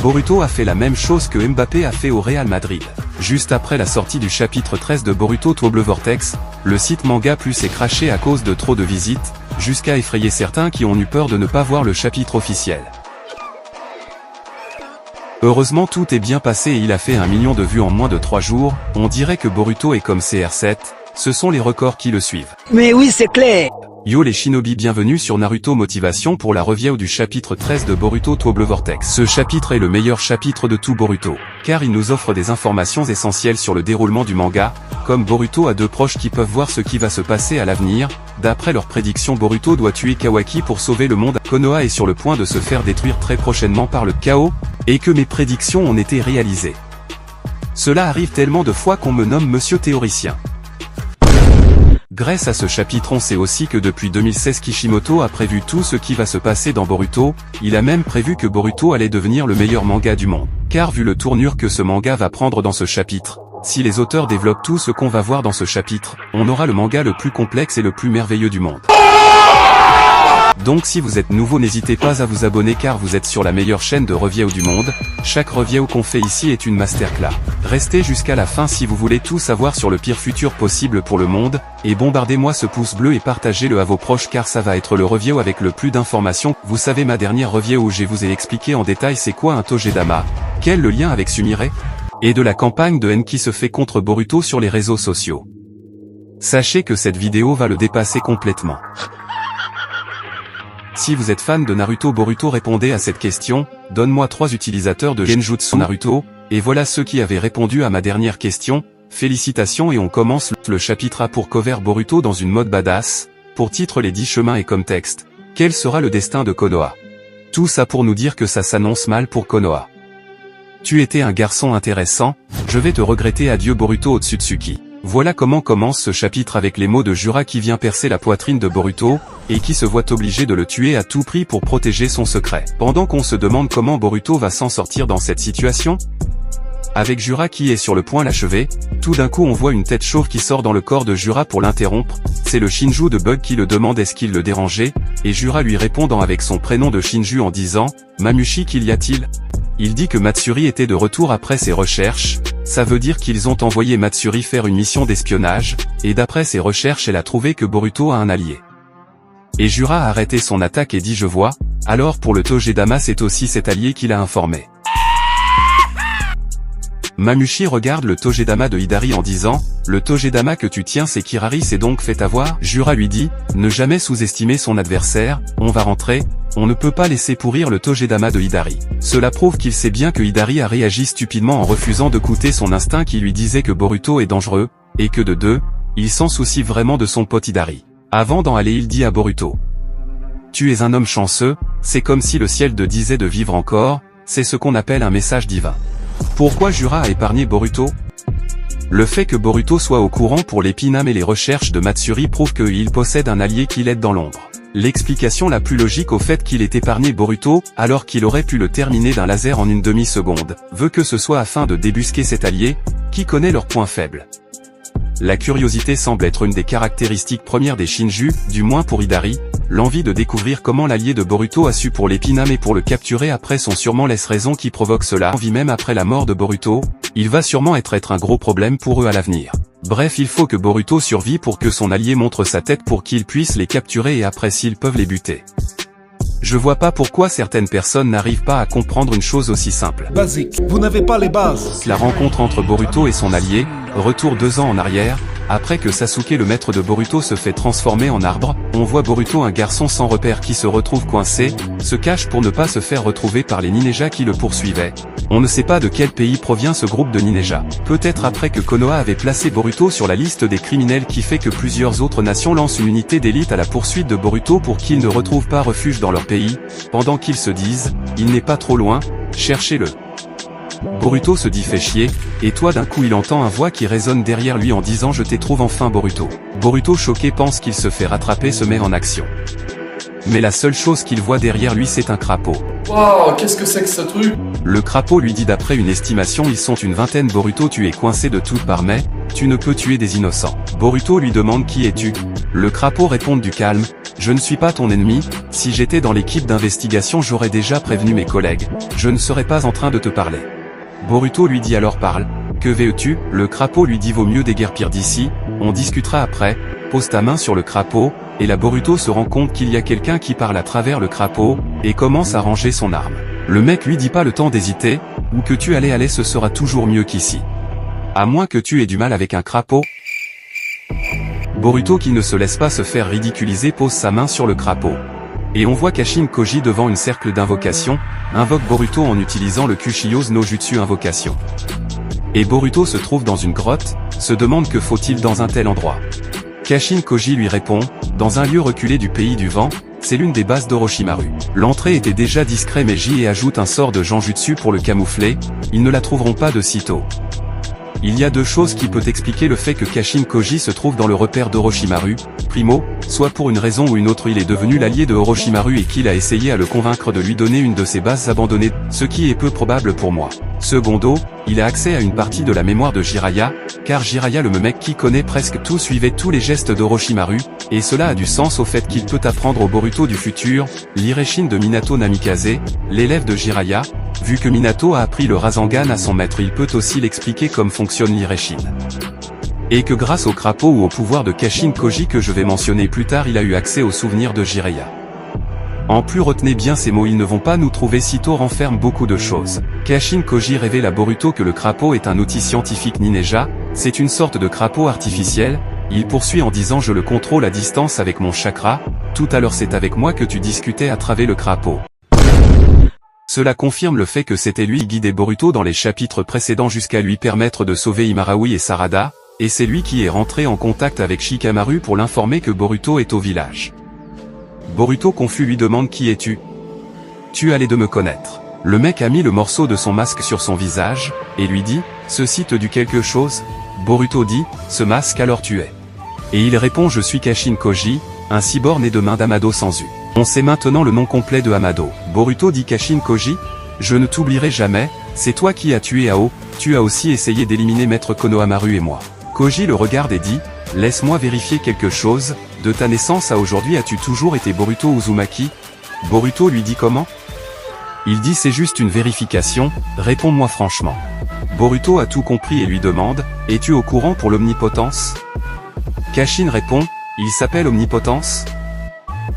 Boruto a fait la même chose que Mbappé a fait au Real Madrid. Juste après la sortie du chapitre 13 de Boruto Trouble Vortex, le site Manga Plus est crashé à cause de trop de visites, jusqu'à effrayer certains qui ont eu peur de ne pas voir le chapitre officiel. Heureusement tout est bien passé et il a fait 1 million de vues en moins de 3 jours, on dirait que Boruto est comme CR7, ce sont les records qui le suivent. Mais oui c'est clair. Yo les shinobi, bienvenue sur Naruto Motivation pour la review du chapitre 13 de Boruto Trouble Vortex. Ce chapitre est le meilleur chapitre de tout Boruto, car il nous offre des informations essentielles sur le déroulement du manga, comme Boruto a 2 proches qui peuvent voir ce qui va se passer à l'avenir. D'après leurs prédictions, Boruto doit tuer Kawaki pour sauver le monde. Konoha est sur le point de se faire détruire très prochainement par le chaos, et que mes prédictions ont été réalisées. Cela arrive tellement de fois qu'on me nomme Monsieur Théoricien. Grâce à ce chapitre, on sait aussi que depuis 2016 Kishimoto a prévu tout ce qui va se passer dans Boruto, il a même prévu que Boruto allait devenir le meilleur manga du monde. Car vu le tournure que ce manga va prendre dans ce chapitre, si les auteurs développent tout ce qu'on va voir dans ce chapitre, on aura le manga le plus complexe et le plus merveilleux du monde. Donc si vous êtes nouveau, n'hésitez pas à vous abonner car vous êtes sur la meilleure chaîne de review du monde. Chaque review qu'on fait ici est une masterclass. Restez jusqu'à la fin si vous voulez tout savoir sur le pire futur possible pour le monde, et bombardez-moi ce pouce bleu et partagez-le à vos proches car ça va être le review avec le plus d'informations. Vous savez, ma dernière review où je vous ai expliqué en détail c'est quoi un Tojedama, quel le lien avec Sumire, et de la campagne de haine qui se fait contre Boruto sur les réseaux sociaux. Sachez que cette vidéo va le dépasser complètement. Si vous êtes fan de Naruto, Boruto, répondez à cette question, donne-moi 3 utilisateurs de Genjutsu Naruto, et voilà ceux qui avaient répondu à ma dernière question. Félicitations et on commence le chapitre A pour cover Boruto dans une mode badass, pour titre les 10 chemins et comme texte, quel sera le destin de Konoha? Tout ça pour nous dire que ça s'annonce mal pour Konoha. Tu étais un garçon intéressant, je vais te regretter, adieu Boruto Otsutsuki. Voilà comment commence ce chapitre avec les mots de Jura qui vient percer la poitrine de Boruto, et qui se voit obligé de le tuer à tout prix pour protéger son secret. Pendant qu'on se demande comment Boruto va s'en sortir dans cette situation, avec Jura qui est sur le point d'achever, tout d'un coup on voit une tête chauve qui sort dans le corps de Jura pour l'interrompre, c'est le Shinju de Bug qui le demande est-ce qu'il le dérangeait, et Jura lui répondant avec son prénom de Shinju en disant « Mamushi, qu'y a-t-il » Il dit que Matsuri était de retour après ses recherches, ça veut dire qu'ils ont envoyé Matsuri faire une mission d'espionnage, et d'après ses recherches elle a trouvé que Boruto a un allié. Et Jura a arrêté son attaque et dit je vois, alors pour le Tojedama c'est aussi cet allié qui l'a informé. Mamushi regarde le Tojedama de Hidari en disant, le Tojedama que tu tiens c'est Kirari, c'est donc fait avoir. Jura lui dit, ne jamais sous-estimer son adversaire, on va rentrer, on ne peut pas laisser pourrir le Tojedama de Hidari. Cela prouve qu'il sait bien que Hidari a réagi stupidement en refusant d'écouter son instinct qui lui disait que Boruto est dangereux, et que de deux, il s'en soucie vraiment de son pote Hidari. Avant d'en aller il dit à Boruto, tu es un homme chanceux, c'est comme si le ciel te disait de vivre encore, c'est ce qu'on appelle un message divin. Pourquoi Jura a épargné Boruto? Le fait que Boruto soit au courant pour l'épinam et les recherches de Matsuri prouve qu'il possède un allié qui l'aide dans l'ombre. L'explication la plus logique au fait qu'il ait épargné Boruto, alors qu'il aurait pu le terminer d'un laser en une demi-seconde, veut que ce soit afin de débusquer cet allié, qui connaît leurs points faibles. La curiosité semble être une des caractéristiques premières des Shinju, du moins pour Hidari. L'envie de découvrir comment l'allié de Boruto a su pour l'épinam et pour le capturer après son sûrement laisse raison qui provoque cela. Envie même après la mort de Boruto, il va sûrement être un gros problème pour eux à l'avenir. Bref, il faut que Boruto survive pour que son allié montre sa tête pour qu'ils puissent les capturer et après s'ils peuvent les buter. Je vois pas pourquoi certaines personnes n'arrivent pas à comprendre une chose aussi simple. Basique, vous n'avez pas les bases. La rencontre entre Boruto et son allié, retour 2 ans en arrière, après que Sasuke le maître de Boruto se fait transformer en arbre, on voit Boruto un garçon sans repère qui se retrouve coincé, se cache pour ne pas se faire retrouver par les ninjas qui le poursuivaient. On ne sait pas de quel pays provient ce groupe de ninjas. Peut-être après que Konoha avait placé Boruto sur la liste des criminels qui fait que plusieurs autres nations lancent une unité d'élite à la poursuite de Boruto pour qu'il ne retrouve pas refuge dans leur pays, pendant qu'ils se disent, il n'est pas trop loin, cherchez-le. Boruto se dit fait chier, et toi d'un coup il entend un voix qui résonne derrière lui en disant je t'ai trouvé enfin Boruto. Boruto choqué pense qu'il se fait rattraper, se met en action. Mais la seule chose qu'il voit derrière lui c'est un crapaud. Waouh, qu'est-ce que c'est que ce truc? Le crapaud lui dit d'après une estimation ils sont une vingtaine. Boruto tu es coincé de toutes parts mais, tu ne peux tuer des innocents. Boruto lui demande qui es-tu? Le crapaud répond du calme, Je ne suis pas ton ennemi, si j'étais dans l'équipe d'investigation j'aurais déjà prévenu mes collègues, je ne serais pas en train de te parler. Boruto lui dit alors parle, que veux-tu? Le crapaud lui dit vaut mieux déguerpir d'ici, on discutera après, pose ta main sur le crapaud, et là Boruto se rend compte qu'il y a quelqu'un qui parle à travers le crapaud, et commence à ranger son arme. Le mec lui dit pas le temps d'hésiter, où que tu allais ce sera toujours mieux qu'ici. À moins que tu aies du mal avec un crapaud. Boruto qui ne se laisse pas se faire ridiculiser pose sa main sur le crapaud. Et on voit Kashin Koji devant une cercle d'invocation, invoque Boruto en utilisant le Kushiyo's no Jutsu invocation. Et Boruto se trouve dans une grotte, se demande que faut-il dans un tel endroit. Kashin Koji lui répond, dans un lieu reculé du pays du vent, c'est l'une des bases d'Orochimaru. L'entrée était déjà discret mais J ajoute un sort de Genjutsu pour le camoufler, ils ne la trouveront pas de sitôt. Il y a deux choses qui peuvent expliquer le fait que Kashin Koji se trouve dans le repère d'Orochimaru. Primo, soit pour une raison ou une autre il est devenu l'allié de Orochimaru et qu'il a essayé à le convaincre de lui donner une de ses bases abandonnées, ce qui est peu probable pour moi. Secondo, il a accès à une partie de la mémoire de Jiraiya, car Jiraiya le mec qui connaît presque tout suivait tous les gestes d'Orochimaru, et cela a du sens au fait qu'il peut apprendre au Boruto du futur, l'Ireshin de Minato Namikaze, l'élève de Jiraiya. Vu que Minato a appris le Rasengan à son maître il peut aussi l'expliquer comme fonctionne l'Ireshin. Et que grâce au crapaud ou au pouvoir de Kashin Koji que je vais mentionner plus tard il a eu accès aux souvenirs de Jiraiya. En plus retenez bien ces mots ils ne vont pas nous trouver sitôt renferment beaucoup de choses. Kashin Koji révèle à Boruto que le crapaud est un outil scientifique ninja, c'est une sorte de crapaud artificiel, il poursuit en disant je le contrôle à distance avec mon chakra, tout à l'heure c'est avec moi que tu discutais à travers le crapaud. Cela confirme le fait que c'était lui qui guidait Boruto dans les chapitres précédents jusqu'à lui permettre de sauver Imaraui et Sarada, et c'est lui qui est rentré en contact avec Shikamaru pour l'informer que Boruto est au village. Boruto confus lui demande qui es-tu? Tu allais de me connaître. Le mec a mis le morceau de son masque sur son visage, et lui dit, ceci te dit quelque chose? Boruto dit, ce masque alors tu es. Et il répond je suis Kashin Koji, un cyborg né de main d'Amado sans U. On sait maintenant le nom complet de Amado. Boruto dit Kashin Koji, je ne t'oublierai jamais, c'est toi qui as tué Ao, tu as aussi essayé d'éliminer Maître Konohamaru et moi. Koji le regarde et dit, laisse-moi vérifier quelque chose, de ta naissance à aujourd'hui as-tu toujours été Boruto Uzumaki? Boruto lui dit comment? Il dit c'est juste une vérification, réponds-moi franchement. Boruto a tout compris et lui demande, es-tu au courant pour l'omnipotence? Kashin répond, il s'appelle omnipotence?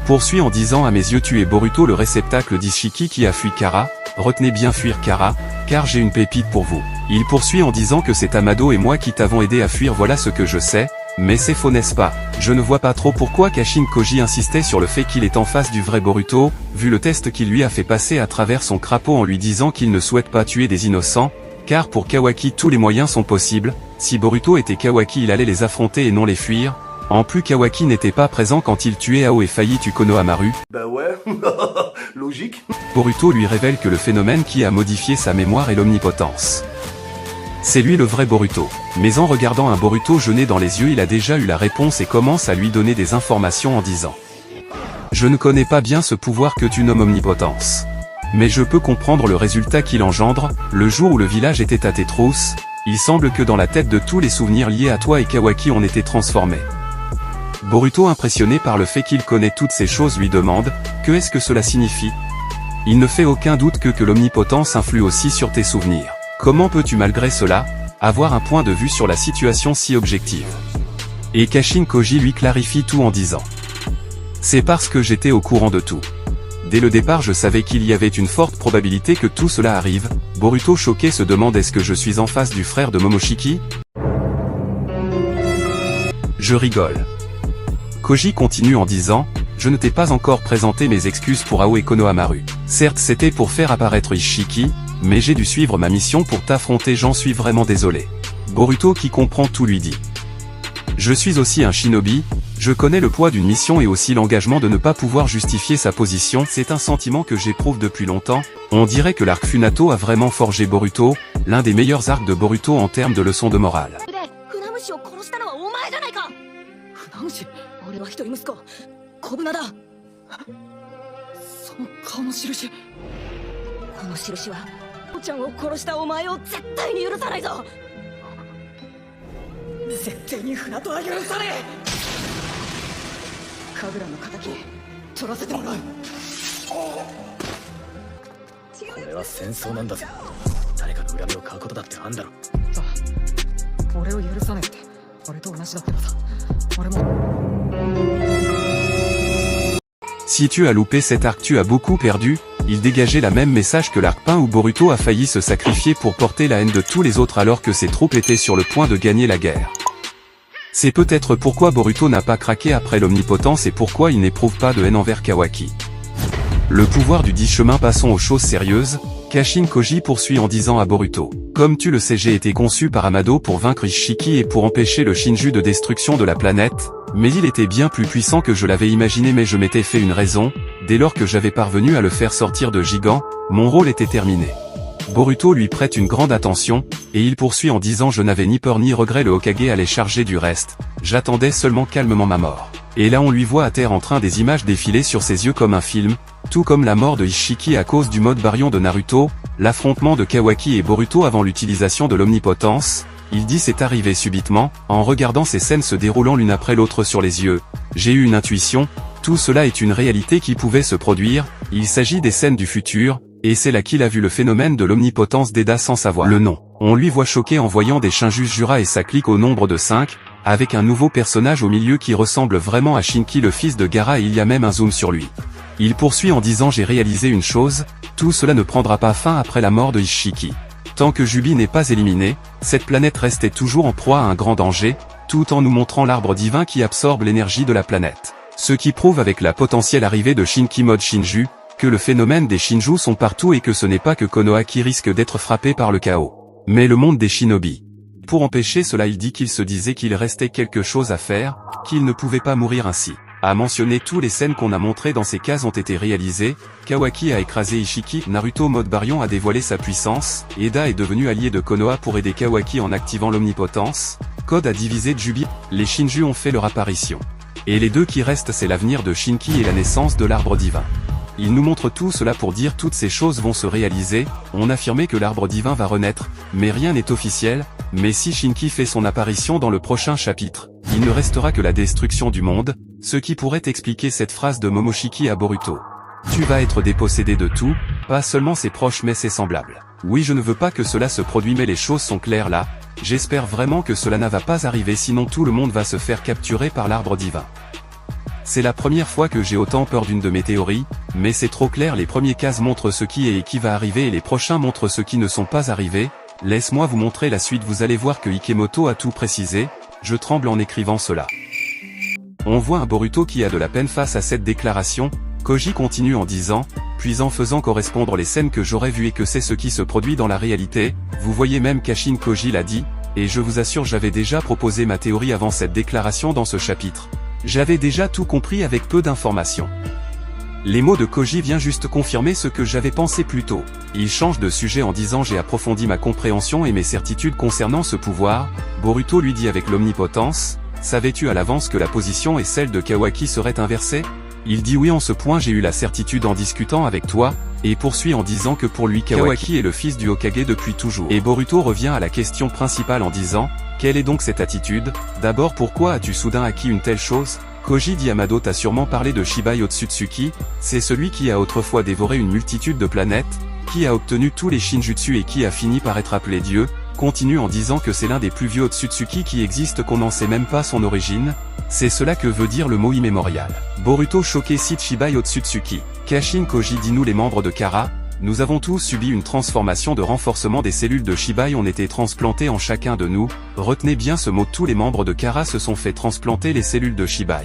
Poursuit en disant à mes yeux tu es Boruto le réceptacle d'Ishiki qui a fui Kara, retenez bien fuir Kara, car j'ai une pépite pour vous. Il poursuit en disant que c'est Amado et moi qui t'avons aidé à fuir voilà ce que je sais, mais c'est faux n'est-ce pas? Je ne vois pas trop pourquoi Kashin Koji insistait sur le fait qu'il est en face du vrai Boruto, vu le test qu'il lui a fait passer à travers son crapaud en lui disant qu'il ne souhaite pas tuer des innocents, car pour Kawaki tous les moyens sont possibles, si Boruto était Kawaki il allait les affronter et non les fuir. En plus Kawaki n'était pas présent quand il tuait Ao et faillit tuer Konohamaru. Bah ouais, logique. Boruto lui révèle que le phénomène qui a modifié sa mémoire est l'omnipotence. C'est lui le vrai Boruto. Mais en regardant un Boruto jeûner dans les yeux il a déjà eu la réponse et commence à lui donner des informations en disant « Je ne connais pas bien ce pouvoir que tu nommes omnipotence. Mais je peux comprendre le résultat qu'il engendre, le jour où le village était à tes trousses, il semble que dans la tête de tous les souvenirs liés à toi et Kawaki on était transformés. » Boruto impressionné par le fait qu'il connaît toutes ces choses lui demande, que est-ce que cela signifie? Il ne fait aucun doute que l'omnipotence influe aussi sur tes souvenirs. Comment peux-tu malgré cela, avoir un point de vue sur la situation si objective? Et Kashin Koji lui clarifie tout en disant. C'est parce que j'étais au courant de tout. Dès le départ je savais qu'il y avait une forte probabilité que tout cela arrive. Boruto choqué se demande est-ce que je suis en face du frère de Momoshiki? Je rigole. Koji continue en disant, je ne t'ai pas encore présenté mes excuses pour Ao et Konohamaru. Certes c'était pour faire apparaître Ishiki, mais j'ai dû suivre ma mission pour t'affronter j'en suis vraiment désolé. Boruto qui comprend tout lui dit. Je suis aussi un shinobi, je connais le poids d'une mission et aussi l'engagement de ne pas pouvoir justifier sa position, c'est un sentiment que j'éprouve depuis longtemps, on dirait que l'arc Funato a vraiment forgé Boruto, l'un des meilleurs arcs de Boruto en termes de leçons de morale. 取らせてもらう。これは戦争なんだぜ。誰かの恨みを買うことだってあんだろ。さあ、俺を許さねえって俺と同じだってばさ。俺も。Si tu as loupé cet arc, tu as beaucoup perdu. Il dégageait la même message que l'arc peint où Boruto a failli se sacrifier pour porter la haine de tous les autres alors que ses troupes étaient sur le point de gagner la guerre. C'est peut-être pourquoi Boruto n'a pas craqué après l'omnipotence et pourquoi il n'éprouve pas de haine envers Kawaki. Le pouvoir du 10 chemin, passons aux choses sérieuses. Kashin Koji poursuit en disant à Boruto: comme tu le sais, j'ai été conçu par Amado pour vaincre Ishiki et pour empêcher le Shinju de destruction de la planète, mais il était bien plus puissant que je l'avais imaginé, mais je m'étais fait une raison, dès lors que j'avais parvenu à le faire sortir de Gigant, mon rôle était terminé. Boruto lui prête une grande attention, et il poursuit en disant: je n'avais ni peur ni regret, le Hokage allait charger du reste, j'attendais seulement calmement ma mort. Et là on lui voit à terre en train des images défiler sur ses yeux comme un film, tout comme la mort de Ishiki à cause du mode baryon de Naruto, l'affrontement de Kawaki et Boruto avant l'utilisation de l'omnipotence. Il dit: c'est arrivé subitement, en regardant ces scènes se déroulant l'une après l'autre sur les yeux. J'ai eu une intuition, tout cela est une réalité qui pouvait se produire, il s'agit des scènes du futur, et c'est là qu'il a vu le phénomène de l'omnipotence d'Eda sans savoir le nom. On lui voit choqué en voyant des Shinjus Jura et sa clique au nombre de 5, avec un nouveau personnage au milieu qui ressemble vraiment à Shinki le fils de Gaara, et il y a même un zoom sur lui. Il poursuit en disant: j'ai réalisé une chose, tout cela ne prendra pas fin après la mort de Ishiki. Tant que Jubi n'est pas éliminé, cette planète restait toujours en proie à un grand danger, tout en nous montrant l'arbre divin qui absorbe l'énergie de la planète. Ce qui prouve avec la potentielle arrivée de Shinki mode Shinju, que le phénomène des Shinju sont partout et que ce n'est pas que Konoha qui risque d'être frappé par le chaos, mais le monde des shinobi. Pour empêcher cela, il dit qu'il se disait qu'il restait quelque chose à faire, qu'il ne pouvait pas mourir ainsi. A mentionné tous les scènes qu'on a montrées dans ces cases ont été réalisées, Kawaki a écrasé Ishiki, Naruto mode baryon a dévoilé sa puissance, Eda est devenu allié de Konoha pour aider Kawaki en activant l'omnipotence, Code a divisé Jubi, les Shinju ont fait leur apparition. Et les deux qui restent, c'est l'avenir de Shinki et la naissance de l'arbre divin. Il nous montre tout cela pour dire toutes ces choses vont se réaliser, on affirmait que l'arbre divin va renaître, mais rien n'est officiel, mais si Shinki fait son apparition dans le prochain chapitre, il ne restera que la destruction du monde, ce qui pourrait expliquer cette phrase de Momoshiki à Boruto. Tu vas être dépossédé de tout, pas seulement ses proches mais ses semblables. Oui, je ne veux pas que cela se produise mais les choses sont claires là, j'espère vraiment que cela ne va pas arriver sinon tout le monde va se faire capturer par l'arbre divin. C'est la première fois que j'ai autant peur d'une de mes théories, mais c'est trop clair, les premiers cases montrent ce qui est et qui va arriver et les prochains montrent ce qui ne sont pas arrivés. Laisse-moi vous montrer la suite, vous allez voir que Ikemoto a tout précisé, je tremble en écrivant cela. On voit un Boruto qui a de la peine face à cette déclaration, Koji continue en disant, puis en faisant correspondre les scènes que j'aurais vues et que c'est ce qui se produit dans la réalité, vous voyez même Kashin Koji l'a dit, et je vous assure j'avais déjà proposé ma théorie avant cette déclaration dans ce chapitre. J'avais déjà tout compris avec peu d'informations. Les mots de Koji viennent juste confirmer ce que j'avais pensé plus tôt. Il change de sujet en disant j'ai approfondi ma compréhension et mes certitudes concernant ce pouvoir. Boruto lui dit avec l'omnipotence, savais-tu à l'avance que la position et celle de Kawaki seraient inversées? Il dit oui, en ce point j'ai eu la certitude en discutant avec toi, et poursuit en disant que pour lui Kawaki est le fils du Hokage depuis toujours. Et Boruto revient à la question principale en disant, quelle est donc cette attitude? D'abord, pourquoi as-tu soudain acquis une telle chose? Koji dit Amado t'a sûrement parlé de Shibai Otsutsuki, c'est celui qui a autrefois dévoré une multitude de planètes, qui a obtenu tous les Shinjutsu et qui a fini par être appelé Dieu, continue en disant que c'est l'un des plus vieux Otsutsuki qui existe, qu'on n'en sait même pas son origine, c'est cela que veut dire le mot immémorial. Boruto choqué cite Shibai Otsutsuki. Kashin Koji dit nous les membres de Kara, nous avons tous subi une transformation de renforcement des cellules de Shibai, ont été transplantés en chacun de nous, retenez bien ce mot, tous les membres de Kara se sont fait transplanter les cellules de Shibai.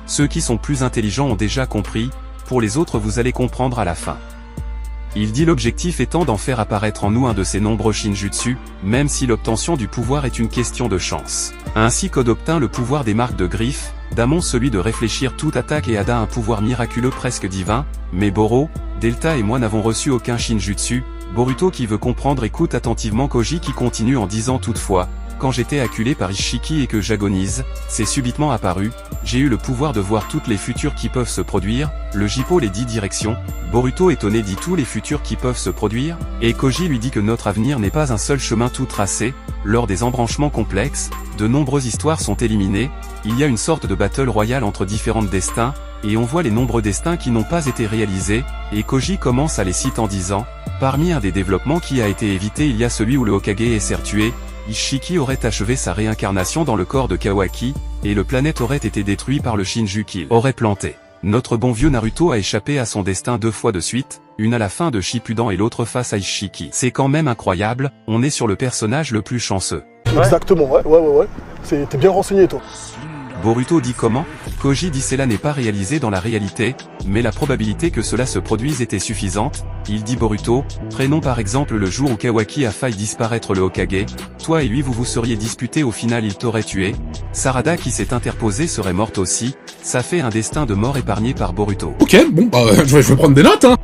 Ceux qui sont plus intelligents ont déjà compris, pour les autres vous allez comprendre à la fin. Il dit l'objectif étant d'en faire apparaître en nous un de ces nombreux Shinjutsu, même si l'obtention du pouvoir est une question de chance. Ainsi Code obtint le pouvoir des marques de griffes, Damon celui de réfléchir toute attaque et Ada un pouvoir miraculeux presque divin, mais Boro, Delta et moi n'avons reçu aucun Shinjutsu. Boruto qui veut comprendre écoute attentivement Koji qui continue en disant toutefois, quand j'étais acculé par Ishiki et que j'agonise, c'est subitement apparu, j'ai eu le pouvoir de voir toutes les futures qui peuvent se produire, le Jippo les 10 directions, Boruto étonné dit tous les futurs qui peuvent se produire, et Koji lui dit que notre avenir n'est pas un seul chemin tout tracé, lors des embranchements complexes, de nombreuses histoires sont éliminées, il y a une sorte de battle royale entre différents destins, et on voit les nombreux destins qui n'ont pas été réalisés, et Koji commence à les citer en disant « Parmi un des développements qui a été évité il y a celui où le Hokage est tué, Ishiki aurait achevé sa réincarnation dans le corps de Kawaki, et le planète aurait été détruit par le Shinju qu'il aurait planté. Notre bon vieux Naruto a échappé à son destin 2 fois de suite, une à la fin de Shippuden et l'autre face à Ishiki. C'est quand même incroyable, on est sur le personnage le plus chanceux. » Exactement, ouais. T'es bien renseigné, toi. Boruto dit comment? Koji dit cela n'est pas réalisé dans la réalité, mais la probabilité que cela se produise était suffisante. Il dit Boruto, prenons par exemple le jour où Kawaki a failli disparaître le Hokage, toi et lui vous seriez disputés, au final il t'aurait tué. Sarada qui s'est interposée serait morte aussi, ça fait un destin de mort épargné par Boruto. Ok, bon, je vais prendre des notes, hein.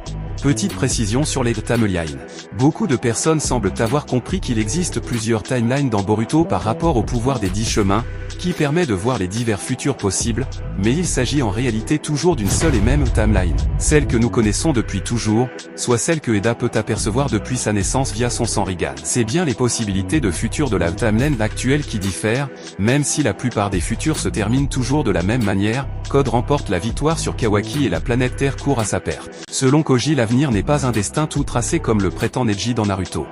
Petite précision sur les timelines. Beaucoup de personnes semblent avoir compris qu'il existe plusieurs timelines dans Boruto par rapport au pouvoir des 10 chemins, qui permet de voir les divers futurs possibles, mais il s'agit en réalité toujours d'une seule et même timeline. Celle que nous connaissons depuis toujours, soit celle que Eda peut apercevoir depuis sa naissance via son Sanrigan. C'est bien les possibilités de futur de la timeline actuelle qui diffèrent, même si la plupart des futurs se terminent toujours de la même manière. Code remporte la victoire sur Kawaki et la planète Terre court à sa perte. Selon Koji, l'avenir n'est pas un destin tout tracé comme le prétend Neji dans Naruto.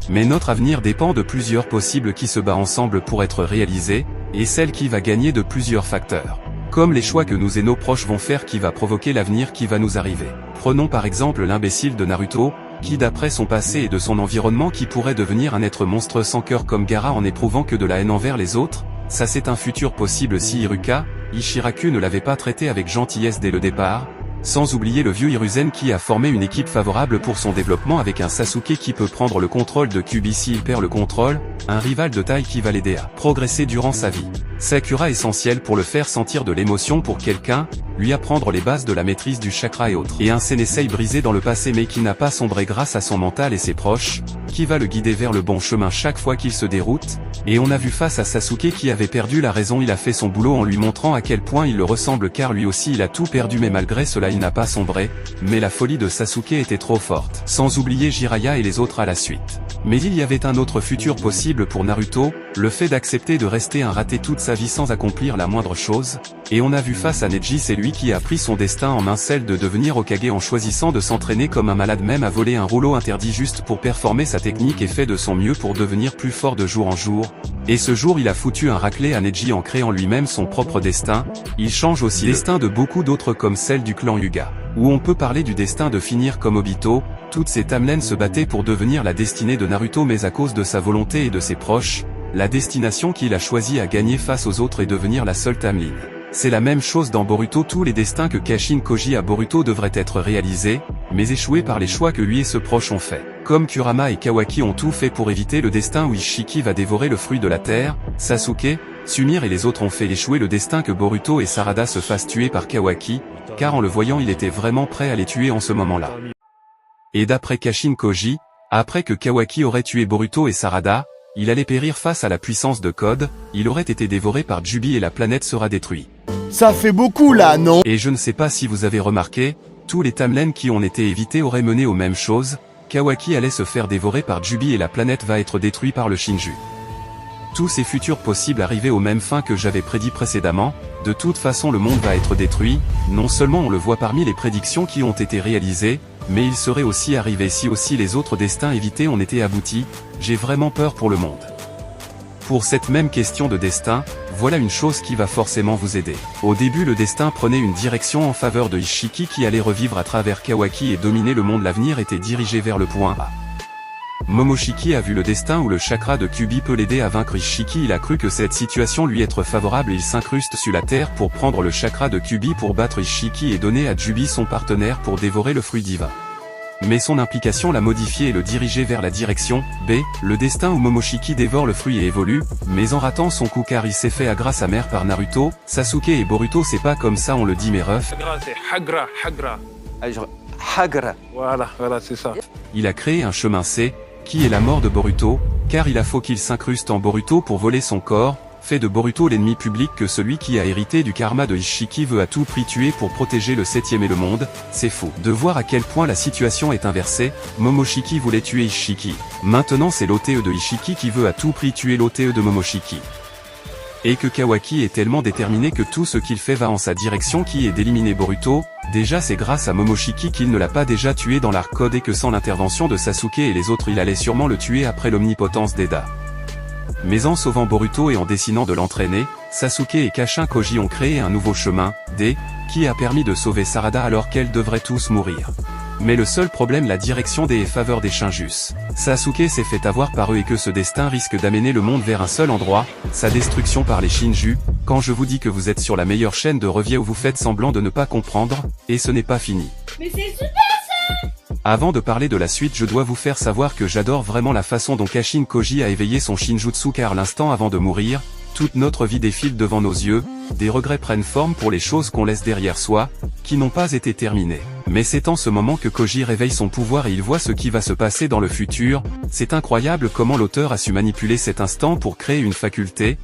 Mais notre avenir dépend de plusieurs possibles qui se battent ensemble pour être réalisés, et celle qui va gagner de plusieurs facteurs. Comme les choix que nous et nos proches vont faire qui va provoquer l'avenir qui va nous arriver. Prenons par exemple l'imbécile de Naruto, qui d'après son passé et de son environnement qui pourrait devenir un être monstre sans cœur comme Gaara en éprouvant que de la haine envers les autres. Ça c'est un futur possible si Iruka, Ishiraku ne l'avait pas traité avec gentillesse dès le départ. Sans oublier le vieux Hiruzen qui a formé une équipe favorable pour son développement avec un Sasuke qui peut prendre le contrôle de Kyuubi s'il perd le contrôle, un rival de taille qui va l'aider à progresser durant sa vie. Sakura essentiel pour le faire sentir de l'émotion pour quelqu'un, lui apprendre les bases de la maîtrise du chakra et autres. Et un Sensei brisé dans le passé mais qui n'a pas sombré grâce à son mental et ses proches, qui va le guider vers le bon chemin chaque fois qu'il se déroute. Et on a vu face à Sasuke qui avait perdu la raison, il a fait son boulot en lui montrant à quel point il le ressemble car lui aussi il a tout perdu mais malgré cela il n'a pas sombré, mais la folie de Sasuke était trop forte. Sans oublier Jiraiya et les autres à la suite. Mais il y avait un autre futur possible pour Naruto, le fait d'accepter de rester un raté toute sa vie sans accomplir la moindre chose, et on a vu face à Neji c'est lui qui a pris son destin en main, celle de devenir Hokage en choisissant de s'entraîner comme un malade, même à voler un rouleau interdit juste pour performer sa technique et fait de son mieux pour devenir plus fort de jour en jour. Et ce jour il a foutu un raclé à Neji en créant lui-même son propre destin. Il change aussi le destin de beaucoup d'autres comme celle du clan Hyuga. Où on peut parler du destin de finir comme Obito. Toutes ces timelines se battaient pour devenir la destinée de Naruto mais à cause de sa volonté et de ses proches, la destination qu'il a choisi à gagner face aux autres et devenir la seule timeline. C'est la même chose dans Boruto, tous les destins que Kashin Koji à Boruto devraient être réalisés, mais échoués par les choix que lui et ses proches ont fait. Comme Kurama et Kawaki ont tout fait pour éviter le destin où Ishiki va dévorer le fruit de la terre, Sasuke, Sumire et les autres ont fait échouer le destin que Boruto et Sarada se fassent tuer par Kawaki, car en le voyant il était vraiment prêt à les tuer en ce moment-là. Et d'après Kashin Koji, après que Kawaki aurait tué Boruto et Sarada, il allait périr face à la puissance de Code, il aurait été dévoré par Jubi et la planète sera détruite. Ça fait beaucoup là, non? Et je ne sais pas si vous avez remarqué, tous les timelines qui ont été évités auraient mené aux mêmes choses, Kawaki allait se faire dévorer par Jubi et la planète va être détruite par le Shinju. Tous ces futurs possibles arrivaient aux mêmes fins que j'avais prédit précédemment, de toute façon le monde va être détruit, non seulement on le voit parmi les prédictions qui ont été réalisées, mais il serait aussi arrivé si aussi les autres destins évités ont été aboutis, j'ai vraiment peur pour le monde. Pour cette même question de destin, voilà une chose qui va forcément vous aider. Au début le destin prenait une direction en faveur de Ishiki qui allait revivre à travers Kawaki et dominer le monde, l'avenir était dirigé vers le point A. Momoshiki a vu le destin où le chakra de Kyuubi peut l'aider à vaincre Ishiki, il a cru que cette situation lui être favorable et il s'incruste sur la terre pour prendre le chakra de Kyuubi pour battre Ishiki et donner à Jubi son partenaire pour dévorer le fruit divin. Mais son implication l'a modifié et le diriger vers la direction B, le destin où Momoshiki dévore le fruit et évolue, mais en ratant son coup car il s'est fait aggra sa mère par Naruto, Sasuke et Boruto, c'est pas comme ça on le dit mes refs. C'est Hagra. Allez, Hagra. Voilà, c'est ça. Il a créé un chemin C, qui est la mort de Boruto, car il a faut qu'il s'incruste en Boruto pour voler son corps, fait de Boruto l'ennemi public que celui qui a hérité du karma de Ishiki veut à tout prix tuer pour protéger le 7e et le monde, c'est fou. De voir à quel point la situation est inversée, Momoshiki voulait tuer Ishiki. Maintenant c'est l'OTE de Ishiki qui veut à tout prix tuer l'OTE de Momoshiki. Et que Kawaki est tellement déterminé que tout ce qu'il fait va en sa direction qui est d'éliminer Boruto. Déjà c'est grâce à Momoshiki qu'il ne l'a pas déjà tué dans l'arc Code et que sans l'intervention de Sasuke et les autres il allait sûrement le tuer après l'omnipotence d'Eda. Mais en sauvant Boruto et en décidant de l'entraîner, Sasuke et Kashin Koji ont créé un nouveau chemin, D, qui a permis de sauver Sarada alors qu'elles devraient tous mourir. Mais le seul problème la direction des est faveur des Shinjus. Sasuke s'est fait avoir par eux et que ce destin risque d'amener le monde vers un seul endroit, sa destruction par les Shinju. Quand je vous dis que vous êtes sur la meilleure chaîne de review où vous faites semblant de ne pas comprendre, et ce n'est pas fini. Mais c'est super ça! Avant de parler de la suite je dois vous faire savoir que j'adore vraiment la façon dont Kashin Koji a éveillé son Shinjutsu car l'instant avant de mourir, toute notre vie défile devant nos yeux, des regrets prennent forme pour les choses qu'on laisse derrière soi, qui n'ont pas été terminées. Mais c'est en ce moment que Koji réveille son pouvoir et il voit ce qui va se passer dans le futur, c'est incroyable comment l'auteur a su manipuler cet instant pour créer une faculté.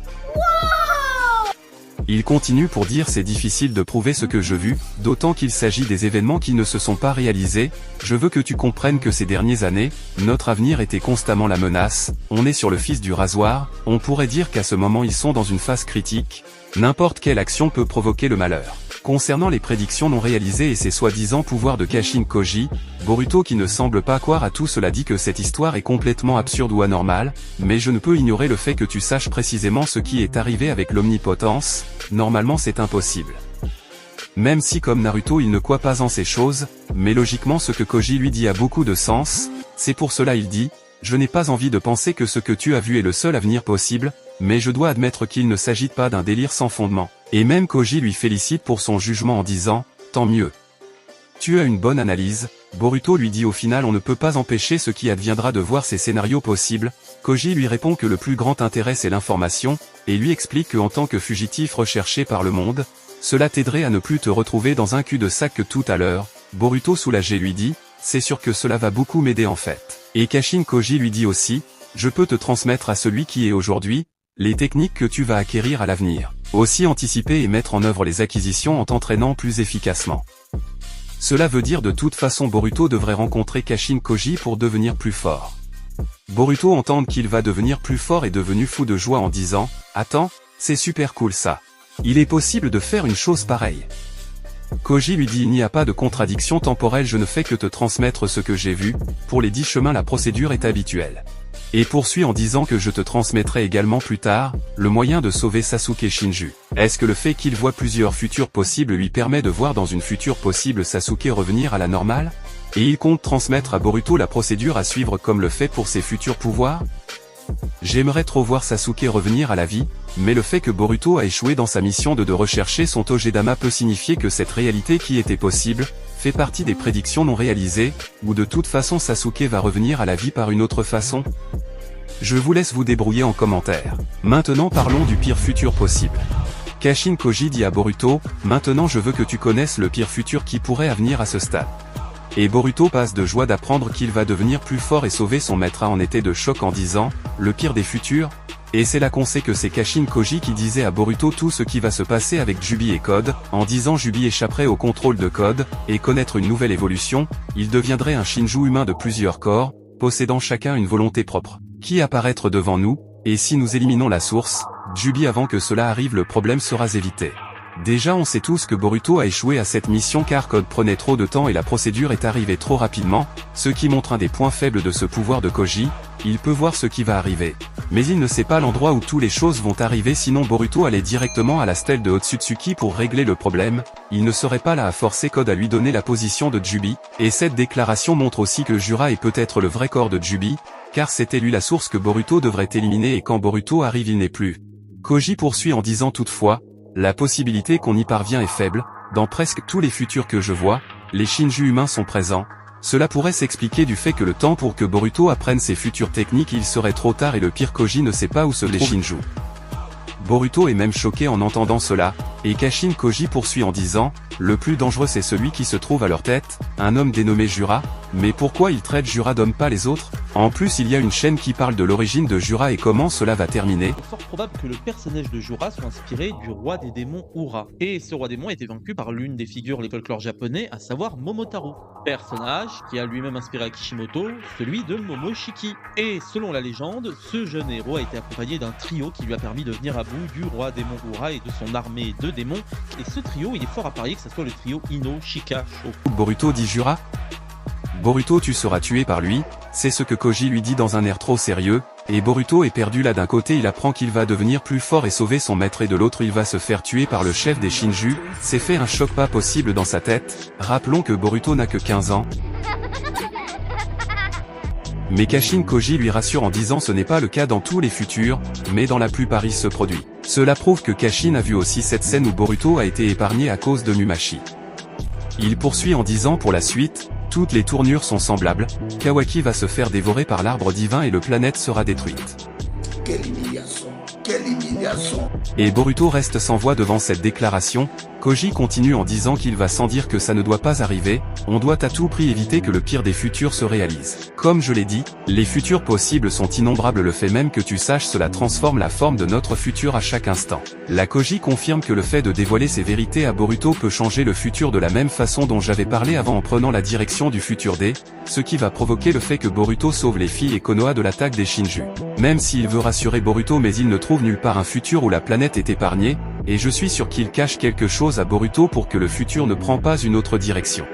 Il continue pour dire c'est difficile de prouver ce que je vu, d'autant qu'il s'agit des événements qui ne se sont pas réalisés, je veux que tu comprennes que ces dernières années, notre avenir était constamment la menace, on est sur le fils du rasoir, on pourrait dire qu'à ce moment ils sont dans une phase critique, n'importe quelle action peut provoquer le malheur. Concernant les prédictions non réalisées et ses soi-disant pouvoirs de Kashin Koji, Boruto qui ne semble pas croire à tout cela dit que cette histoire est complètement absurde ou anormale, mais je ne peux ignorer le fait que tu saches précisément ce qui est arrivé avec l'omnipotence, normalement c'est impossible. Même si comme Naruto il ne croit pas en ces choses, mais logiquement ce que Koji lui dit a beaucoup de sens, c'est pour cela il dit, je n'ai pas envie de penser que ce que tu as vu est le seul avenir possible, mais je dois admettre qu'il ne s'agit pas d'un délire sans fondement. Et même Koji lui félicite pour son jugement en disant, tant mieux. Tu as une bonne analyse, Boruto lui dit au final on ne peut pas empêcher ce qui adviendra de voir ces scénarios possibles, Koji lui répond que le plus grand intérêt c'est l'information, et lui explique que en tant que fugitif recherché par le monde, cela t'aiderait à ne plus te retrouver dans un cul-de-sac que tout à l'heure, Boruto soulagé lui dit, c'est sûr que cela va beaucoup m'aider en fait. Et Kashin Koji lui dit aussi, je peux te transmettre à celui qui est aujourd'hui, les techniques que tu vas acquérir à l'avenir. Aussi anticiper et mettre en œuvre les acquisitions en t'entraînant plus efficacement. Cela veut dire de toute façon Boruto devrait rencontrer Kashin Koji pour devenir plus fort. Boruto entend qu'il va devenir plus fort et devenu fou de joie en disant, attends, c'est super cool ça. Il est possible de faire une chose pareille. Koji lui dit il n'y a pas de contradiction temporelle je ne fais que te transmettre ce que j'ai vu, pour les 10 chemins la procédure est habituelle. Et poursuit en disant que je te transmettrai également plus tard, le moyen de sauver Sasuke Shinju. Est-ce que le fait qu'il voit plusieurs futurs possibles lui permet de voir dans une future possible Sasuke revenir à la normale? Et il compte transmettre à Boruto la procédure à suivre comme le fait pour ses futurs pouvoirs? J'aimerais trop voir Sasuke revenir à la vie, mais le fait que Boruto a échoué dans sa mission de rechercher son Tojedama peut signifier que cette réalité qui était possible, fait partie des prédictions non réalisées, ou de toute façon Sasuke va revenir à la vie par une autre façon? Je vous laisse vous débrouiller en commentaire. Maintenant parlons du pire futur possible. Kashin Koji dit à Boruto, maintenant je veux que tu connaisses le pire futur qui pourrait advenir à ce stade. Et Boruto passe de joie d'apprendre qu'il va devenir plus fort et sauver son maître en été de choc en disant, le pire des futurs? Et c'est là qu'on sait que c'est Kashin Koji qui disait à Boruto tout ce qui va se passer avec Jubi et Code, en disant Jubi échapperait au contrôle de Code, et connaître une nouvelle évolution, il deviendrait un Shinju humain de plusieurs corps, possédant chacun une volonté propre, qui apparaître devant nous, et si nous éliminons la source, Jubi avant que cela arrive le problème sera évité. Déjà on sait tous que Boruto a échoué à cette mission car Code prenait trop de temps et la procédure est arrivée trop rapidement, ce qui montre un des points faibles de ce pouvoir de Koji, il peut voir ce qui va arriver. Mais il ne sait pas l'endroit où toutes les choses vont arriver sinon Boruto allait directement à la stèle de Otsutsuki pour régler le problème, il ne serait pas là à forcer Code à lui donner la position de Jubi, et cette déclaration montre aussi que Jura est peut-être le vrai corps de Jubi, car c'était lui la source que Boruto devrait éliminer et quand Boruto arrive il n'est plus. Koji poursuit en disant toutefois, la possibilité qu'on y parvient est faible, dans presque tous les futurs que je vois, les Shinju humains sont présents, cela pourrait s'expliquer du fait que le temps pour que Boruto apprenne ses futures techniques il serait trop tard et le pire Koji ne sait pas où se trouvent les Shinju. Boruto est même choqué en entendant cela, Et Kashin Koji poursuit en disant, le plus dangereux c'est celui qui se trouve à leur tête, un homme dénommé Jura, mais pourquoi il traite Jura d'homme pas les autres? En plus il y a une chaîne qui parle de l'origine de Jura et comment cela va terminer. Il est fort probable que le personnage de Jura soit inspiré du roi des démons Ura. Et ce roi démon a été vaincu par l'une des figures de folklore japonais, à savoir Momotaro. Personnage qui a lui-même inspiré à Kishimoto, celui de Momoshiki. Et selon la légende, ce jeune héros a été accompagné d'un trio qui lui a permis de venir à bout du roi démon Ura et de son armée de démons. Et ce trio, il est fort à parier que ce soit le trio Ino Shika Sho. Boruto dit Jura? Boruto tu seras tué par lui, c'est ce que Koji lui dit dans un air trop sérieux, et Boruto est perdu là d'un côté il apprend qu'il va devenir plus fort et sauver son maître et de l'autre il va se faire tuer par le chef des Shinju, c'est fait un choc pas possible dans sa tête, rappelons que Boruto n'a que 15 ans. Mais Kashin Koji lui rassure en disant ce n'est pas le cas dans tous les futurs, mais dans la plupart il se produit. Cela prouve que Kashin a vu aussi cette scène où Boruto a été épargné à cause de Mumashi. Il poursuit en disant pour la suite, toutes les tournures sont semblables, Kawaki va se faire dévorer par l'arbre divin et le planète sera détruite. Quelle humiliation. Quelle humiliation. Et Boruto reste sans voix devant cette déclaration. Koji continue en disant qu'il va sans dire que ça ne doit pas arriver, on doit à tout prix éviter que le pire des futurs se réalise. Comme je l'ai dit, les futurs possibles sont innombrables, le fait même que tu saches cela transforme la forme de notre futur à chaque instant. La Koji confirme que le fait de dévoiler ses vérités à Boruto peut changer le futur de la même façon dont j'avais parlé avant en prenant la direction du futur D, ce qui va provoquer le fait que Boruto sauve les filles et Konoha de l'attaque des Shinju. Même s'il veut rassurer Boruto mais il ne trouve nulle part un futur où la planète est épargnée, et je suis sûr qu'il cache quelque chose à Boruto pour que le futur ne prend pas une autre direction.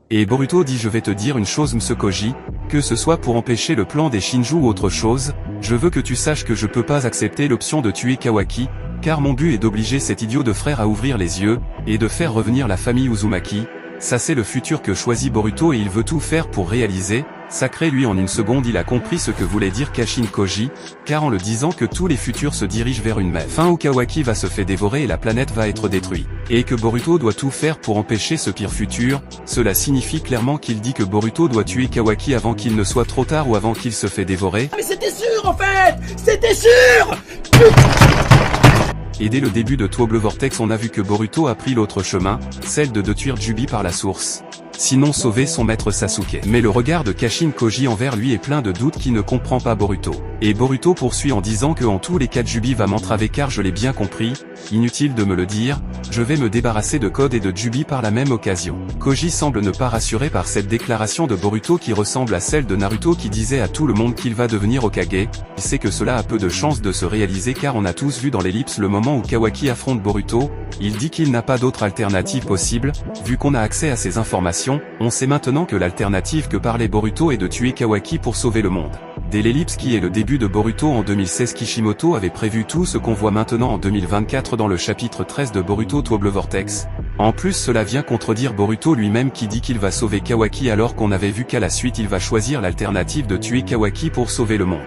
Et Boruto dit je vais te dire une chose Mse Koji, que ce soit pour empêcher le plan des Shinju ou autre chose, je veux que tu saches que je peux pas accepter l'option de tuer Kawaki, car mon but est d'obliger cet idiot de frère à ouvrir les yeux, et de faire revenir la famille Uzumaki, ça c'est le futur que choisit Boruto et il veut tout faire pour réaliser. Sacré lui en une seconde il a compris ce que voulait dire Kashin Koji, car en le disant que tous les futurs se dirigent vers une même fin où Kawaki va se faire dévorer et la planète va être détruite, et que Boruto doit tout faire pour empêcher ce pire futur, cela signifie clairement qu'il dit que Boruto doit tuer Kawaki avant qu'il ne soit trop tard ou avant qu'il se fait dévorer. Mais c'était sûr en fait. C'était sûr. Et dès le début de Trouble Vortex on a vu que Boruto a pris l'autre chemin, celle de tuer Jubi par la source. Sinon sauver son maître Sasuke. Mais le regard de Kashin Koji envers lui est plein de doutes qui ne comprend pas Boruto. Et Boruto poursuit en disant que en tous les cas Jubi va m'entraver car je l'ai bien compris, inutile de me le dire, je vais me débarrasser de Code et de Jubi par la même occasion. Koji semble ne pas rassuré par cette déclaration de Boruto qui ressemble à celle de Naruto qui disait à tout le monde qu'il va devenir Hokage. Il sait que cela a peu de chances de se réaliser car on a tous vu dans l'ellipse le moment où Kawaki affronte Boruto, il dit qu'il n'a pas d'autre alternative possible, vu qu'on a accès à ces informations. On sait maintenant que l'alternative que parlait Boruto est de tuer Kawaki pour sauver le monde. Dès l'ellipse qui est le début de Boruto en 2016 Kishimoto avait prévu tout ce qu'on voit maintenant en 2024 dans le chapitre 13 de Boruto Trouble Vortex. En plus cela vient contredire Boruto lui-même qui dit qu'il va sauver Kawaki alors qu'on avait vu qu'à la suite il va choisir l'alternative de tuer Kawaki pour sauver le monde.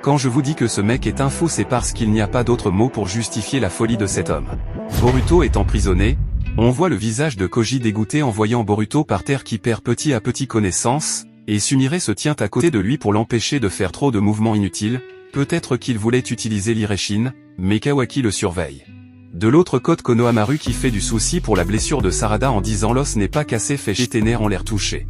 Quand je vous dis que ce mec est un fou c'est parce qu'il n'y a pas d'autre mot pour justifier la folie de cet homme. Boruto est emprisonné. On voit le visage de Koji dégoûté en voyant Boruto par terre qui perd petit à petit connaissance, et Sumire se tient à côté de lui pour l'empêcher de faire trop de mouvements inutiles, peut-être qu'il voulait utiliser l'Ireshin, mais Kawaki le surveille. De l'autre côté Konohamaru qui fait du souci pour la blessure de Sarada en disant l'os n'est pas cassé fait chier tes nerfs ont l'air touchés.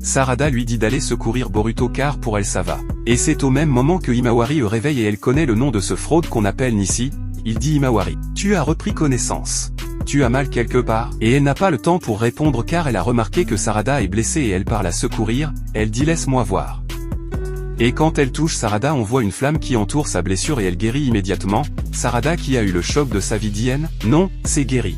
Sarada lui dit d'aller secourir Boruto car pour elle ça va. Et c'est au même moment que Himawari réveille et elle connaît le nom de ce fraude qu'on appelle Nissi, il dit Himawari, tu as repris connaissance. Tu as mal quelque part, et elle n'a pas le temps pour répondre car elle a remarqué que Sarada est blessée et elle part la secourir, elle dit laisse-moi voir. Et quand elle touche Sarada on voit une flamme qui entoure sa blessure et elle guérit immédiatement, Sarada qui a eu le choc de sa vie dit non, c'est guéri.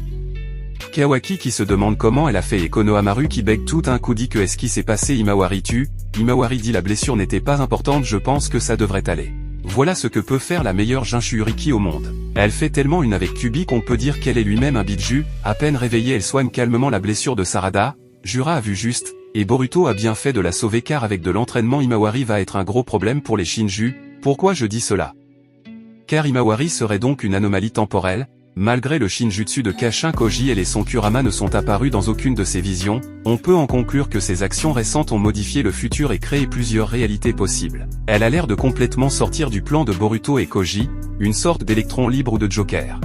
Kawaki qui se demande comment elle a fait et Konohamaru qui bègue tout un coup dit que est-ce qui s'est passé Himawari tue, Himawari dit la blessure n'était pas importante je pense que ça devrait aller. Voilà ce que peut faire la meilleure Jinchuriki au monde. Elle fait tellement une avec Kubi qu'on peut dire qu'elle est lui-même un biju, à peine réveillée elle soigne calmement la blessure de Sarada, Jura a vu juste, et Boruto a bien fait de la sauver car avec de l'entraînement Himawari va être un gros problème pour les Shinju, pourquoi je dis cela? Car Himawari serait donc une anomalie temporelle, Malgré le Shinjutsu de Kashin Koji et les sons Kurama ne sont apparus dans aucune de ses visions, on peut en conclure que ses actions récentes ont modifié le futur et créé plusieurs réalités possibles. Elle a l'air de complètement sortir du plan de Boruto et Koji, une sorte d'électron libre ou de Joker.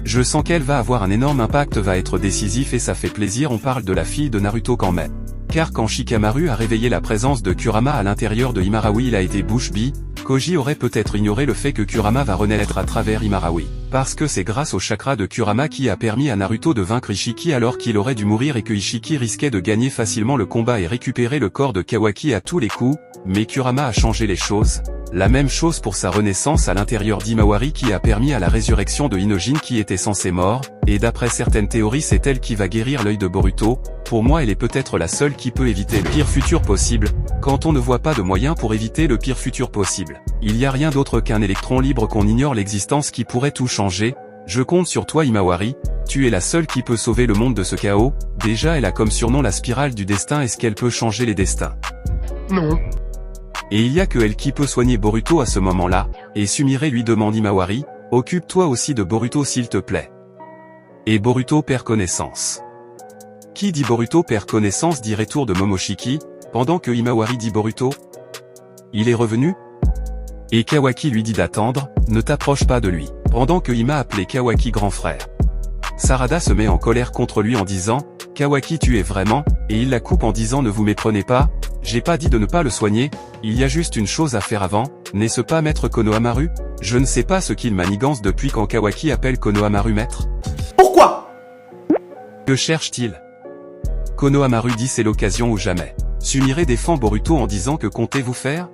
Je sens qu'elle va avoir un énorme impact, va être décisif et ça fait plaisir, on parle de la fille de Naruto quand même. Car quand Shikamaru a réveillé la présence de Kurama à l'intérieur de Imarawi, il a été bouche bée. Koji aurait peut-être ignoré le fait que Kurama va renaître à travers Imarawi. Parce que c'est grâce au chakra de Kurama qui a permis à Naruto de vaincre Ishiki alors qu'il aurait dû mourir et que Ishiki risquait de gagner facilement le combat et récupérer le corps de Kawaki à tous les coups, mais Kurama a changé les choses. La même chose pour sa renaissance à l'intérieur d'Imawari qui a permis à la résurrection de Hinojin qui était censé mort, et d'après certaines théories c'est elle qui va guérir l'œil de Boruto. Pour moi elle est peut-être la seule qui peut éviter le pire futur possible, quand on ne voit pas de moyen pour éviter le pire futur possible. Il n'y a rien d'autre qu'un électron libre qu'on ignore l'existence qui pourrait tout changer. Je compte sur toi Imawari, tu es la seule qui peut sauver le monde de ce chaos. Déjà elle a comme surnom la spirale du destin, est-ce qu'elle peut changer les destins? Non. Et il y a que elle qui peut soigner Boruto à ce moment-là, et Sumire lui demande Imawari, occupe-toi aussi de Boruto s'il te plaît. Et Boruto perd connaissance. Qui dit Boruto perd connaissance dit retour de Momoshiki, pendant que Imawari dit Boruto. Il est revenu? Et Kawaki lui dit d'attendre, ne t'approche pas de lui, pendant que Ima appelait Kawaki grand frère. Sarada se met en colère contre lui en disant, Kawaki tu es vraiment, et il la coupe en disant ne vous méprenez pas, j'ai pas dit de ne pas le soigner, il y a juste une chose à faire avant, n'est-ce pas maître Konohamaru? Je ne sais pas ce qu'il manigance depuis quand Kawaki appelle Konohamaru maître. Pourquoi? Que cherche-t-il? Konohamaru dit c'est l'occasion ou jamais. Sumire défend Boruto en disant que comptez-vous faire?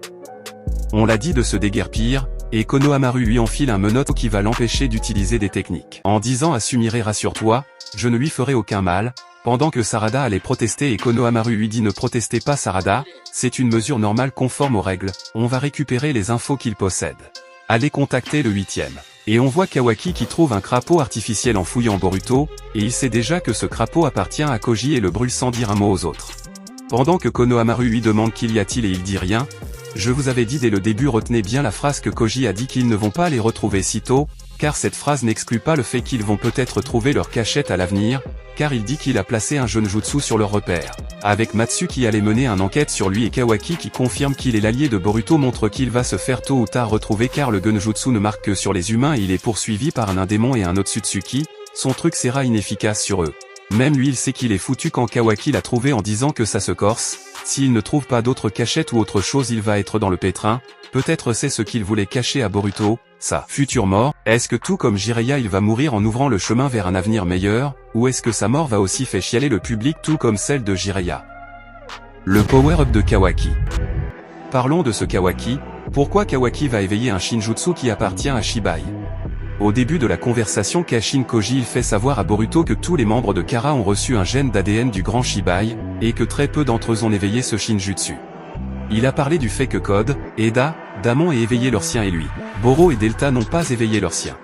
On l'a dit de se déguerpir, et Konohamaru lui enfile un menotte qui va l'empêcher d'utiliser des techniques. En disant à Sumire rassure-toi, je ne lui ferai aucun mal, pendant que Sarada allait protester et Konohamaru lui dit ne protestez pas Sarada, c'est une mesure normale conforme aux règles, on va récupérer les infos qu'il possède. Allez contacter le 8e. Et on voit Kawaki qui trouve un crapaud artificiel en fouillant Boruto, et il sait déjà que ce crapaud appartient à Koji et le brûle sans dire un mot aux autres. Pendant que Konohamaru lui demande qu'il y a-t-il et il dit rien, je vous avais dit dès le début retenez bien la phrase que Koji a dit qu'ils ne vont pas les retrouver sitôt, car cette phrase n'exclut pas le fait qu'ils vont peut-être trouver leur cachette à l'avenir, car il dit qu'il a placé un Genjutsu sur leur repère. Avec Matsu qui allait mener une enquête sur lui et Kawaki qui confirme qu'il est l'allié de Boruto montre qu'il va se faire tôt ou tard retrouver car le Genjutsu ne marque que sur les humains et il est poursuivi par un démon et un Otsutsuki, son truc sera inefficace sur eux. Même lui il sait qu'il est foutu quand Kawaki l'a trouvé en disant que ça se corse, s'il ne trouve pas d'autre cachette ou autre chose il va être dans le pétrin, peut-être c'est ce qu'il voulait cacher à Boruto, sa future mort. Est-ce que tout comme Jiraiya il va mourir en ouvrant le chemin vers un avenir meilleur, ou est-ce que sa mort va aussi faire chialer le public tout comme celle de Jiraiya? Le power-up de Kawaki. Parlons de ce Kawaki, pourquoi Kawaki va éveiller un Shinjutsu qui appartient à Shibai? Au début de la conversation Kashin Koji il fait savoir à Boruto que tous les membres de Kara ont reçu un gène d'ADN du grand Shibai, et que très peu d'entre eux ont éveillé ce Shinjutsu. Il a parlé du fait que Code, Eda, Damon aient éveillé leur sien et lui, Boro et Delta n'ont pas éveillé leur sien.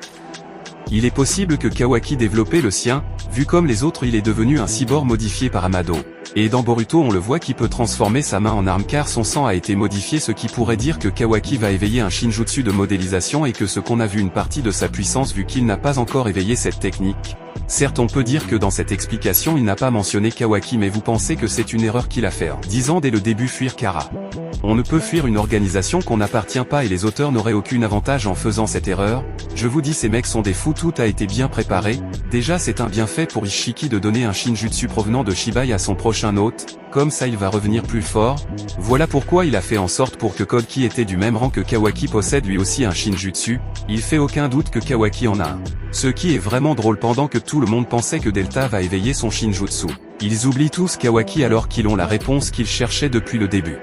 Il est possible que Kawaki développait le sien, vu comme les autres il est devenu un cyborg modifié par Amado. Et dans Boruto on le voit qui peut transformer sa main en arme car son sang a été modifié, ce qui pourrait dire que Kawaki va éveiller un Shinjutsu de modélisation et que ce qu'on a vu une partie de sa puissance vu qu'il n'a pas encore éveillé cette technique. Certes on peut dire que dans cette explication il n'a pas mentionné Kawaki mais vous pensez que c'est une erreur qu'il a fait en disant dès le début fuir Kara. On ne peut fuir une organisation qu'on n'appartient pas et les auteurs n'auraient aucun avantage en faisant cette erreur. Je vous dis ces mecs sont des fous, tout a été bien préparé. Déjà c'est un bienfait pour Ishiki de donner un Shinjutsu provenant de Shibai à son prochain hôte, comme ça il va revenir plus fort. Voilà pourquoi il a fait en sorte pour que Code qui était du même rang que Kawaki possède lui aussi un Shinjutsu. Il fait aucun doute que Kawaki en a un. Ce qui est vraiment drôle pendant que tout le monde pensait que Delta va éveiller son Shinjutsu. Ils oublient tous Kawaki alors qu'ils ont la réponse qu'ils cherchaient depuis le début.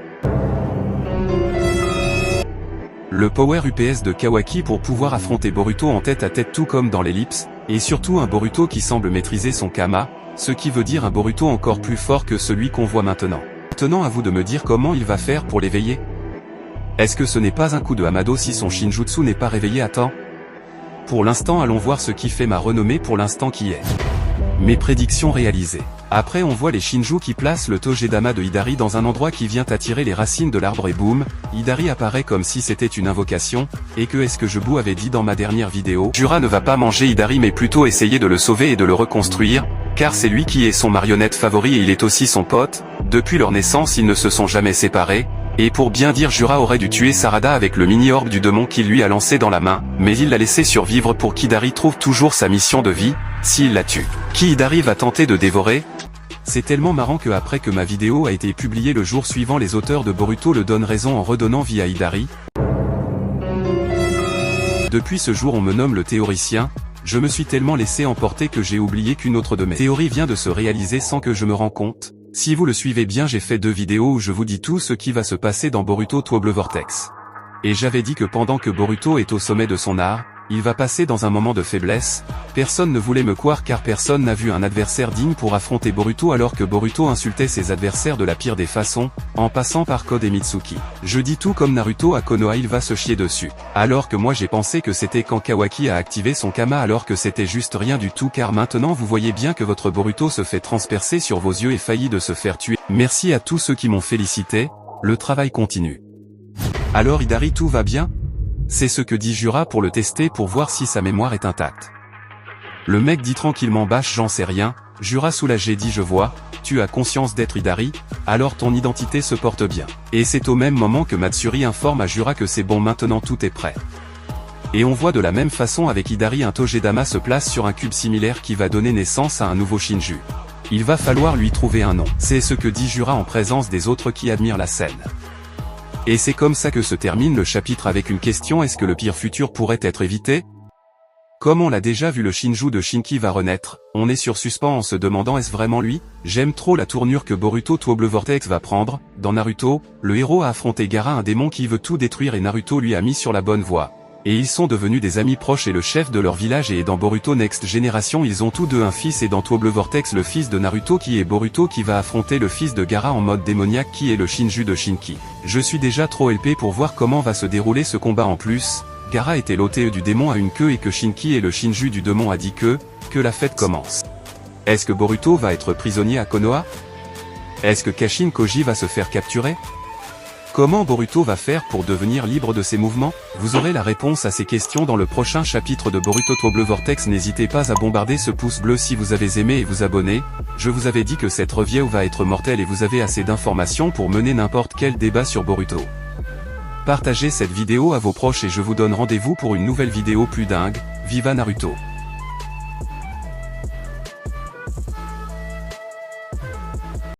Le power UPS de Kawaki pour pouvoir affronter Boruto en tête à tête tout comme dans l'ellipse, et surtout un Boruto qui semble maîtriser son Kama, ce qui veut dire un Boruto encore plus fort que celui qu'on voit maintenant. Maintenant à vous de me dire comment il va faire pour l'éveiller. Est-ce que ce n'est pas un coup de Amado si son Shinjutsu n'est pas réveillé à temps? Pour l'instant allons voir ce qui fait ma renommée pour l'instant qui est. Mes prédictions réalisées. Après on voit les Shinju qui placent le Tojedama de Hidari dans un endroit qui vient attirer les racines de l'arbre et boum, Hidari apparaît comme si c'était une invocation, et que est-ce que Jebu avait dit dans ma dernière vidéo, Jura ne va pas manger Hidari mais plutôt essayer de le sauver et de le reconstruire, car c'est lui qui est son marionnette favori et il est aussi son pote, depuis leur naissance ils ne se sont jamais séparés, et pour bien dire Jura aurait dû tuer Sarada avec le mini-orbe du démon qu'il lui a lancé dans la main, mais il l'a laissé survivre pour qu'Hidari trouve toujours sa mission de vie, s'il la tue. Qui Hidari va tenter de dévorer? C'est tellement marrant que après que ma vidéo a été publiée le jour suivant les auteurs de Boruto le donnent raison en redonnant vie à Hidari. Depuis ce jour on me nomme le théoricien, je me suis tellement laissé emporter que j'ai oublié qu'une autre de mes théories vient de se réaliser sans que je me rends compte. Si vous le suivez bien j'ai fait 2 vidéos où je vous dis tout ce qui va se passer dans Boruto Double Vortex. Et j'avais dit que pendant que Boruto est au sommet de son art, il va passer dans un moment de faiblesse. Personne ne voulait me croire car personne n'a vu un adversaire digne pour affronter Boruto alors que Boruto insultait ses adversaires de la pire des façons, en passant par Code et Mitsuki. Je dis tout comme Naruto à Konoha il va se chier dessus. Alors que moi j'ai pensé que c'était quand Kawaki a activé son Kama alors que c'était juste rien du tout car maintenant vous voyez bien que votre Boruto se fait transpercer sur vos yeux et faillit de se faire tuer. Merci à tous ceux qui m'ont félicité, le travail continue. Alors Hidari tout va bien ? C'est ce que dit Jura pour le tester pour voir si sa mémoire est intacte. Le mec dit tranquillement bâche j'en sais rien, Jura soulagé dit je vois, tu as conscience d'être Hidari, alors ton identité se porte bien. Et c'est au même moment que Matsuri informe à Jura que c'est bon maintenant tout est prêt. Et on voit de la même façon avec Hidari un Tojedama se place sur un cube similaire qui va donner naissance à un nouveau Shinju. Il va falloir lui trouver un nom. C'est ce que dit Jura en présence des autres qui admirent la scène. Et c'est comme ça que se termine le chapitre avec une question, est-ce que le pire futur pourrait être évité? Comme on l'a déjà vu, le Shinju de Shinki va renaître, on est sur suspens en se demandant est-ce vraiment lui? J'aime trop la tournure que Boruto Double Vortex va prendre. Dans Naruto, le héros a affronté Gaara, un démon qui veut tout détruire et Naruto lui a mis sur la bonne voie. Et ils sont devenus des amis proches et le chef de leur village, et dans Boruto Next Generation ils ont tous deux un fils, et dans Double Vortex le fils de Naruto qui est Boruto qui va affronter le fils de Gaara en mode démoniaque qui est le Shinju de Shinki. Je suis déjà trop LP pour voir comment va se dérouler ce combat. En plus, Gaara était l'OTE du démon à une queue et que Shinki est le Shinju du démon à 10 queues, que la fête commence. Est-ce que Boruto va être prisonnier à Konoha? Est-ce que Kashin Koji va se faire capturer? Comment Boruto va faire pour devenir libre de ses mouvements? Vous aurez la réponse à ces questions dans le prochain chapitre de Boruto Double Vortex. N'hésitez pas à bombarder ce pouce bleu si vous avez aimé et vous abonner. Je vous avais dit que cette review va être mortelle et vous avez assez d'informations pour mener n'importe quel débat sur Boruto. Partagez cette vidéo à vos proches et je vous donne rendez-vous pour une nouvelle vidéo plus dingue. Viva Naruto!